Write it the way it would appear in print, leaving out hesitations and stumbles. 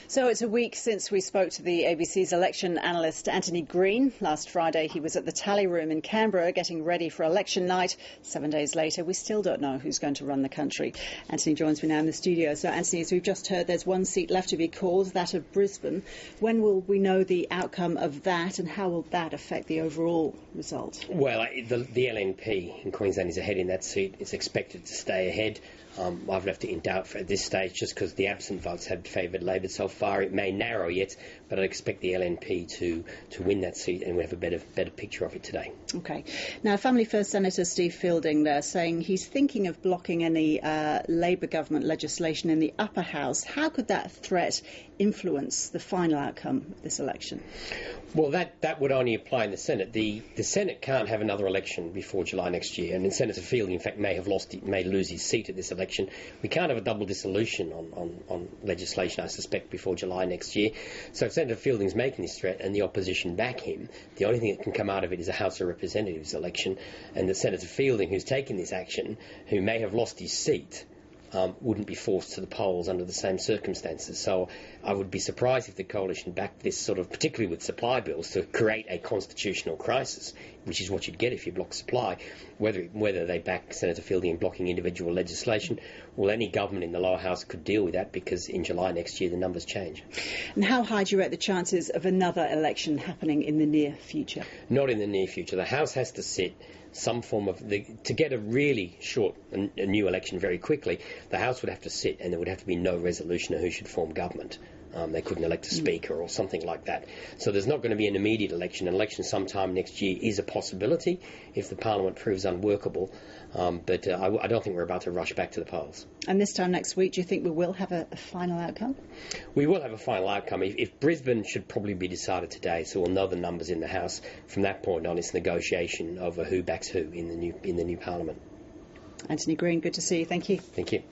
So it's a week since we spoke to the ABC's election analyst Antony Green. Last Friday he was at the tally room in Canberra getting ready for election night. 7 days later we still don't know who's going to run the country. Antony joins me now in the studio. So Antony, as we've just heard, there's one seat left to be called, that of Brisbane. When will we know the outcome of that, and how will that affect the overall result? Well, the LNP in Queensland is ahead in that seat. It's expected to stay ahead. I've left it in doubt at this stage just because the absent votes have favoured Labor so far. It may narrow yet, but I expect the LNP to win that seat, and we have a better picture of it today. OK. Now, Family First Senator Steve Fielding there saying he's thinking of blocking any Labor government legislation in the upper house. How could that threat influence the final outcome of this election? Well, that would only apply in the Senate. The Senate can't have another election before July next year, and Senator Fielding, in fact, may lose his seat at this election. We can't have a double dissolution on legislation, I suspect, before July next year. So if Senator Fielding's making this threat and the opposition back him, the only thing that can come out of it is a House of Representatives election, and that Senator Fielding, who's taken this action, who may have lost his seat, wouldn't be forced to the polls under the same circumstances. So I would be surprised if the coalition backed this sort of, particularly with supply bills, to create a constitutional crisis, which is what you'd get if you block supply. Whether they back Senator Fielding in blocking individual legislation, well, any government in the lower house could deal with that, because in July next year the numbers change. And how high do you rate the chances of another election happening in the near future? Not in the near future. The House has to sit some form of to get a really short a new election very quickly. The House would have to sit, and there would have to be no resolution of who should form government. They couldn't elect a speaker or something like that. So there's not going to be an immediate election. An election sometime next year is a possibility if the Parliament proves unworkable. But I don't think we're about to rush back to the polls. And this time next week, do you think we will have a final outcome? We will have a final outcome. If Brisbane should probably be decided today, so we'll know the numbers in the House. From that point on, it's negotiation over who backs who in the new Parliament. Antony Green, good to see you. Thank you. Thank you.